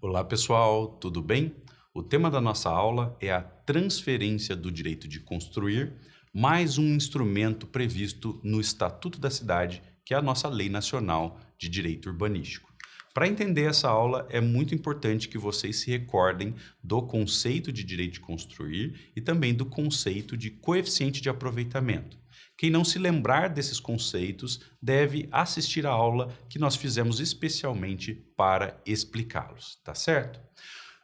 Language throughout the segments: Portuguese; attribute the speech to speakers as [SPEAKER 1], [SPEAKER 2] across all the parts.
[SPEAKER 1] Olá pessoal, tudo bem? O tema da nossa aula é a transferência do direito de construir, mais um instrumento previsto no Estatuto da Cidade, que é a nossa Lei Nacional de Direito Urbanístico. Para entender essa aula, é muito importante que vocês se recordem do conceito de direito de construir e também do conceito de coeficiente de aproveitamento. Quem não se lembrar desses conceitos deve assistir a aula que nós fizemos especialmente para explicá-los, tá certo?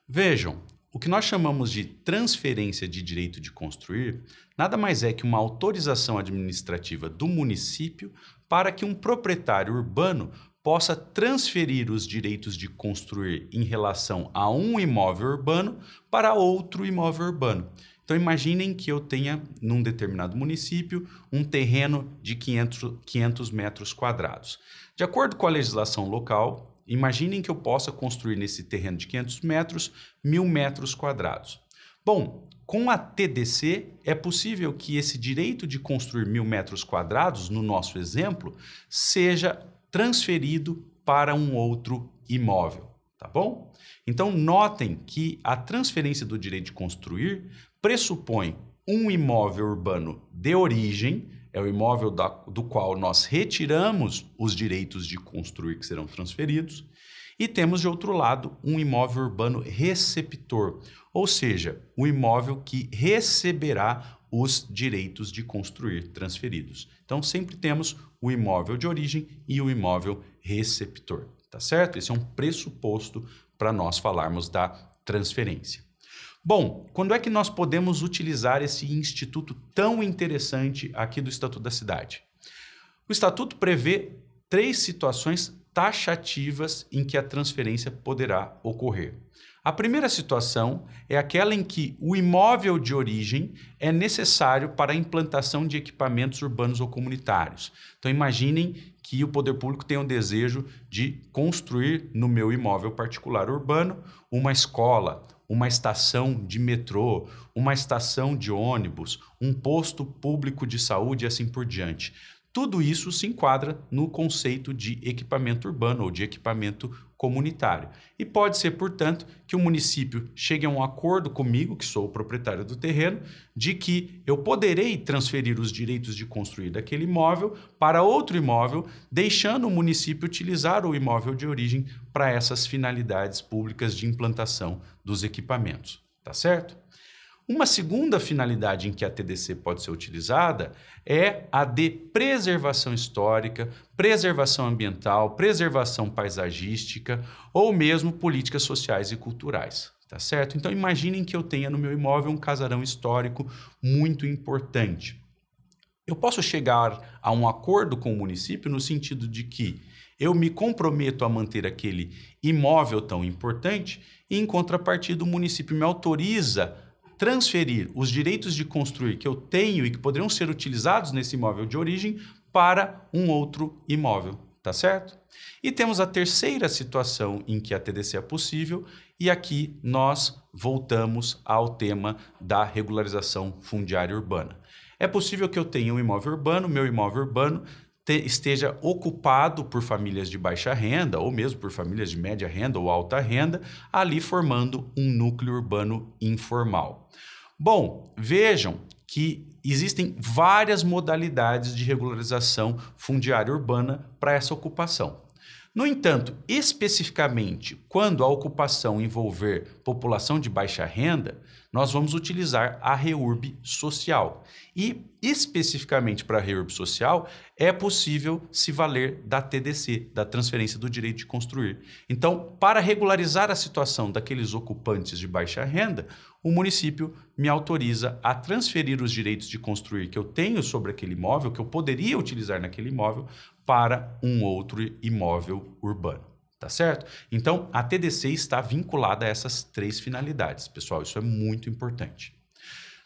[SPEAKER 1] Vejam, o que nós chamamos de transferência de direito de construir nada mais é que uma autorização administrativa do município para que um proprietário urbano possa transferir os direitos de construir em relação a um imóvel urbano para outro imóvel urbano. Então imaginem que eu tenha, num determinado município, um terreno de 500 metros quadrados. De acordo com a legislação local, imaginem que eu possa construir nesse terreno de 500 metros, 1.000 metros quadrados. Bom, com a TDC, é possível que esse direito de construir 1.000 metros quadrados, no nosso exemplo, seja transferido para um outro imóvel, tá bom? Então, notem que a transferência do direito de construir pressupõe um imóvel urbano de origem, é o imóvel do qual nós retiramos os direitos de construir que serão transferidos, e temos, de outro lado, um imóvel urbano receptor, ou seja, o imóvel que receberá os direitos de construir transferidos. Então, sempre temos o imóvel de origem e o imóvel receptor, tá certo? Esse é um pressuposto para nós falarmos da transferência. Bom, quando é que nós podemos utilizar esse instituto tão interessante aqui do Estatuto da Cidade? O Estatuto prevê 3 situações taxativas em que a transferência poderá ocorrer. A primeira situação é aquela em que o imóvel de origem é necessário para a implantação de equipamentos urbanos ou comunitários. Então imaginem que o poder público tem o desejo de construir no meu imóvel particular urbano uma escola, uma estação de metrô, uma estação de ônibus, um posto público de saúde e assim por diante. Tudo isso se enquadra no conceito de equipamento urbano ou de equipamento comunitário. E pode ser, portanto, que o município chegue a um acordo comigo, que sou o proprietário do terreno, de que eu poderei transferir os direitos de construir daquele imóvel para outro imóvel, deixando o município utilizar o imóvel de origem para essas finalidades públicas de implantação dos equipamentos. Tá certo? Uma segunda finalidade em que a TDC pode ser utilizada é a de preservação histórica, preservação ambiental, preservação paisagística ou mesmo políticas sociais e culturais, tá certo? Então imaginem que eu tenha no meu imóvel um casarão histórico muito importante. Eu posso chegar a um acordo com o município no sentido de que eu me comprometo a manter aquele imóvel tão importante e, em contrapartida, o município me autoriza transferir os direitos de construir que eu tenho e que poderiam ser utilizados nesse imóvel de origem para um outro imóvel, tá certo? E temos a terceira situação em que a TDC é possível, e aqui nós voltamos ao tema da regularização fundiária urbana. É possível que eu tenha um imóvel urbano, meu imóvel urbano esteja ocupado por famílias de baixa renda ou mesmo por famílias de média renda ou alta renda, ali formando um núcleo urbano informal. Bom, vejam que existem várias modalidades de regularização fundiária urbana para essa ocupação. No entanto, especificamente, quando a ocupação envolver população de baixa renda, nós vamos utilizar a REURB social. E, especificamente para a REURB social, é possível se valer da TDC, da transferência do direito de construir. Então, para regularizar a situação daqueles ocupantes de baixa renda, o município me autoriza a transferir os direitos de construir que eu tenho sobre aquele imóvel, que eu poderia utilizar naquele imóvel, para um outro imóvel urbano, tá certo? Então, a TDC está vinculada a essas 3 finalidades. Pessoal, isso é muito importante.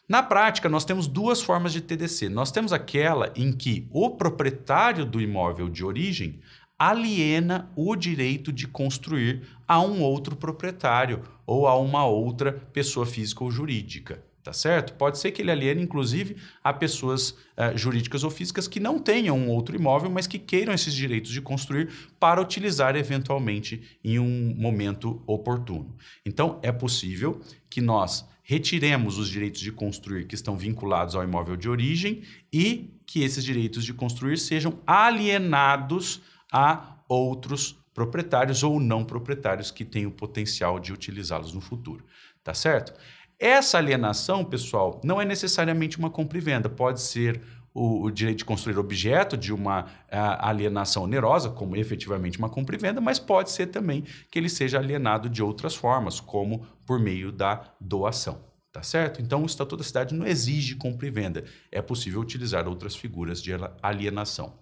[SPEAKER 1] Na prática, nós temos 2 formas de TDC. Nós temos aquela em que o proprietário do imóvel de origem aliena o direito de construir a um outro proprietário ou a uma outra pessoa física ou jurídica. tá certo? Pode ser que ele aliene, inclusive, a pessoas jurídicas ou físicas que não tenham um outro imóvel, mas que queiram esses direitos de construir para utilizar eventualmente em um momento oportuno. Então, é possível que nós retiremos os direitos de construir que estão vinculados ao imóvel de origem e que esses direitos de construir sejam alienados a outros proprietários ou não proprietários que tenham o potencial de utilizá-los no futuro, tá certo? Essa alienação, pessoal, não é necessariamente uma compra e venda, pode ser o direito de construir objeto de uma alienação onerosa, como efetivamente uma compra e venda, mas pode ser também que ele seja alienado de outras formas, como por meio da doação, tá certo? Então, o Estatuto da Cidade não exige compra e venda, é possível utilizar outras figuras de alienação.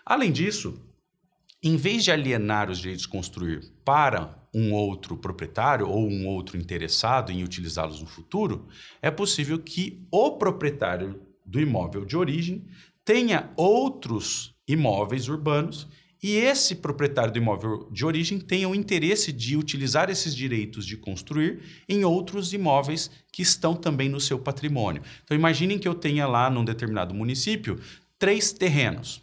[SPEAKER 1] Além disso, em vez de alienar os direitos de construir para um outro proprietário ou um outro interessado em utilizá-los no futuro, é possível que o proprietário do imóvel de origem tenha outros imóveis urbanos e esse proprietário do imóvel de origem tenha o interesse de utilizar esses direitos de construir em outros imóveis que estão também no seu patrimônio. Então, imaginem que eu tenha lá num determinado município 3 terrenos.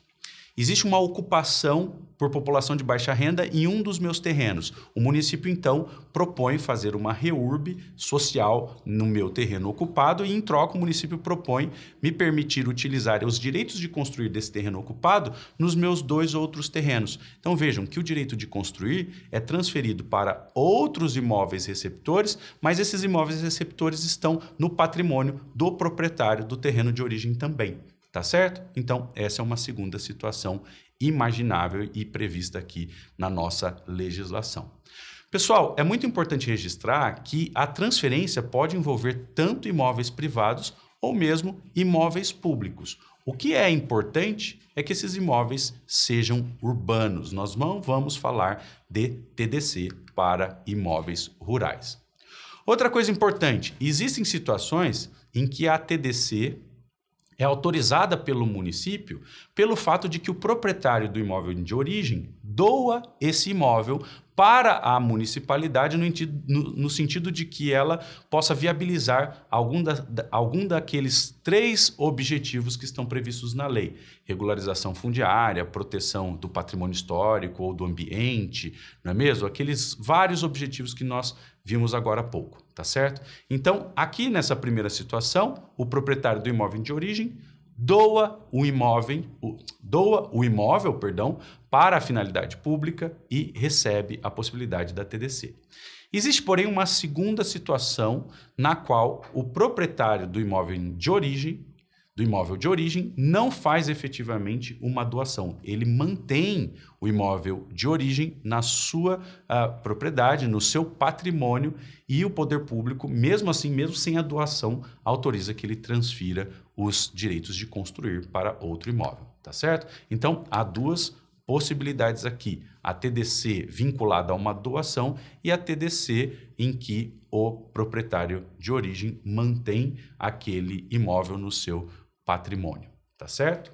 [SPEAKER 1] Existe uma ocupação por população de baixa renda em um dos meus terrenos. O município, então, propõe fazer uma reurb social no meu terreno ocupado e, em troca, o município propõe me permitir utilizar os direitos de construir desse terreno ocupado nos meus 2 outros terrenos. Então, vejam que o direito de construir é transferido para outros imóveis receptores, mas esses imóveis receptores estão no patrimônio do proprietário do terreno de origem também. Tá certo? Então, essa é uma segunda situação imaginável e prevista aqui na nossa legislação. Pessoal, é muito importante registrar que a transferência pode envolver tanto imóveis privados ou mesmo imóveis públicos. O que é importante é que esses imóveis sejam urbanos. Nós não vamos falar de TDC para imóveis rurais. Outra coisa importante, existem situações em que a TDC é autorizada pelo município pelo fato de que o proprietário do imóvel de origem doa esse imóvel para a municipalidade no sentido de que ela possa viabilizar algum daqueles 3 objetivos que estão previstos na lei. Regularização fundiária, proteção do patrimônio histórico ou do ambiente, não é mesmo? Aqueles vários objetivos que nós vimos agora há pouco, tá certo? Então, aqui nessa primeira situação, o proprietário do imóvel de origem doa o imóvel, para a finalidade pública e recebe a possibilidade da TDC. Existe, porém, uma segunda situação na qual o proprietário do imóvel de origem não faz efetivamente uma doação. Ele mantém o imóvel de origem na sua propriedade, no seu patrimônio, e o poder público, mesmo assim, mesmo sem a doação, autoriza que ele transfira os direitos de construir para outro imóvel, tá certo? Então, há 2 possibilidades aqui, a TDC vinculada a uma doação e a TDC em que o proprietário de origem mantém aquele imóvel no seu patrimônio, tá certo?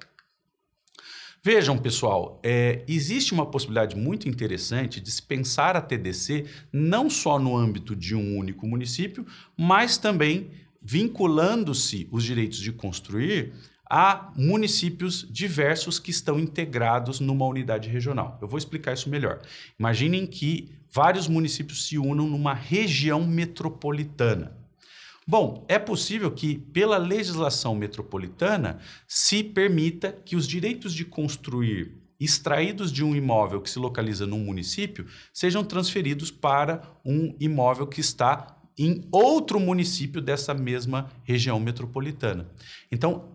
[SPEAKER 1] Vejam, pessoal, existe uma possibilidade muito interessante de se pensar a TDC não só no âmbito de um único município, mas também vinculando-se os direitos de construir a municípios diversos que estão integrados numa unidade regional. Eu vou explicar isso melhor. Imaginem que vários municípios se unam numa região metropolitana. Bom, é possível que, pela legislação metropolitana, se permita que os direitos de construir extraídos de um imóvel que se localiza num município sejam transferidos para um imóvel que está em outro município dessa mesma região metropolitana. Então,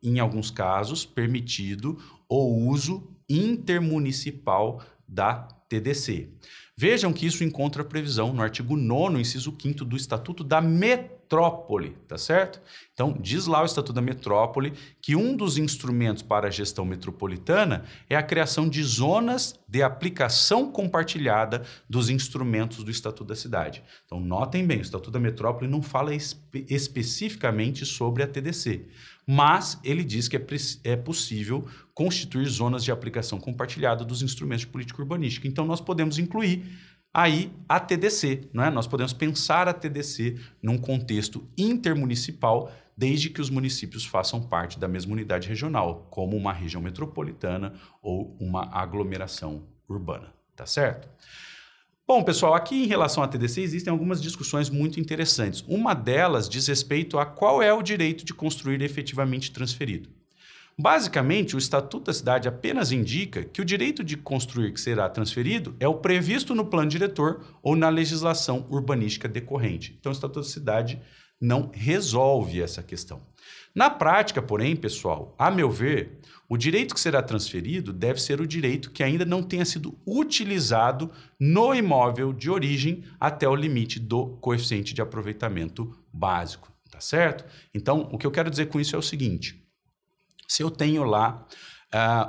[SPEAKER 1] em alguns casos, permitido o uso intermunicipal da TDC. Vejam que isso encontra previsão no artigo 9º, inciso 5º do Estatuto da Metrópole, tá certo? Então, diz lá o Estatuto da Metrópole que um dos instrumentos para a gestão metropolitana é a criação de zonas de aplicação compartilhada dos instrumentos do Estatuto da Cidade. Então, notem bem, o Estatuto da Metrópole não fala especificamente sobre a TDC, mas ele diz que é possível constituir zonas de aplicação compartilhada dos instrumentos de política urbanística. Então, nós podemos incluir aí a TDC, não é? Nós podemos pensar a TDC num contexto intermunicipal, desde que os municípios façam parte da mesma unidade regional, como uma região metropolitana ou uma aglomeração urbana, tá certo? Bom, pessoal, aqui em relação à TDC existem algumas discussões muito interessantes. Uma delas diz respeito a qual é o direito de construir efetivamente transferido. Basicamente, o Estatuto da Cidade apenas indica que o direito de construir que será transferido é o previsto no plano diretor ou na legislação urbanística decorrente. Então, o Estatuto da Cidade não resolve essa questão. Na prática, porém, pessoal, a meu ver, o direito que será transferido deve ser o direito que ainda não tenha sido utilizado no imóvel de origem até o limite do coeficiente de aproveitamento básico, tá certo? Então, o que eu quero dizer com isso é o seguinte: se eu tenho lá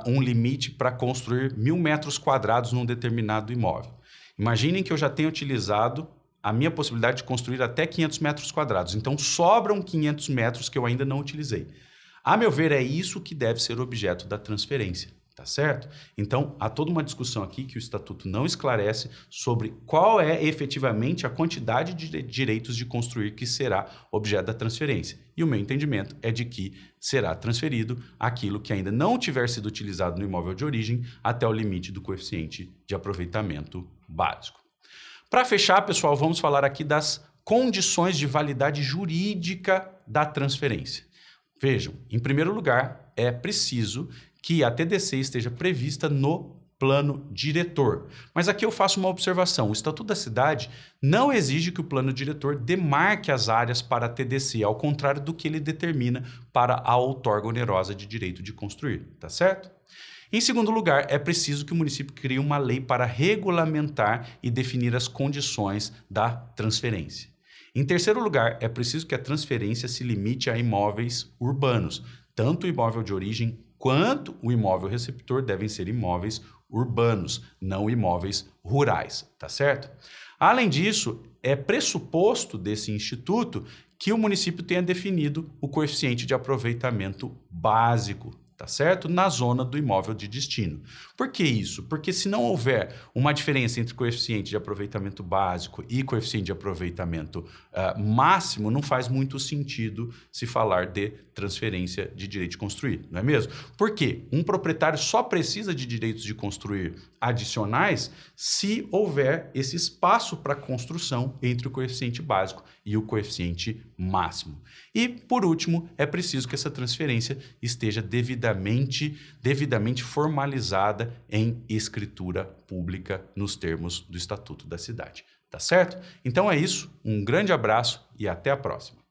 [SPEAKER 1] um limite para construir 1.000 metros quadrados num determinado imóvel, imaginem que eu já tenha utilizado a minha possibilidade de construir até 500 metros quadrados. Então, sobram 500 metros que eu ainda não utilizei. A meu ver, é isso que deve ser objeto da transferência, tá certo? Então, há toda uma discussão aqui que o Estatuto não esclarece sobre qual é efetivamente a quantidade de direitos de construir que será objeto da transferência. E o meu entendimento é de que será transferido aquilo que ainda não tiver sido utilizado no imóvel de origem até o limite do coeficiente de aproveitamento básico. Para fechar, pessoal, vamos falar aqui das condições de validade jurídica da transferência. Vejam, em primeiro lugar, é preciso que a TDC esteja prevista no plano diretor. Mas aqui eu faço uma observação: o Estatuto da Cidade não exige que o plano diretor demarque as áreas para a TDC, ao contrário do que ele determina para a outorga onerosa de direito de construir, tá certo? Em segundo lugar, é preciso que o município crie uma lei para regulamentar e definir as condições da transferência. Em terceiro lugar, é preciso que a transferência se limite a imóveis urbanos. Tanto o imóvel de origem quanto o imóvel receptor devem ser imóveis urbanos, não imóveis rurais, tá certo? Além disso, é pressuposto desse instituto que o município tenha definido o coeficiente de aproveitamento básico, tá certo? Na zona do imóvel de destino. Por que isso? Porque se não houver uma diferença entre coeficiente de aproveitamento básico e coeficiente de aproveitamento máximo, não faz muito sentido se falar de transferência de direito de construir, não é mesmo? Porque um proprietário só precisa de direitos de construir adicionais se houver esse espaço para construção entre o coeficiente básico e o coeficiente máximo. E, por último, é preciso que essa transferência esteja devidamente formalizada em escritura pública nos termos do Estatuto da Cidade. Tá certo? Então é isso, um grande abraço e até a próxima.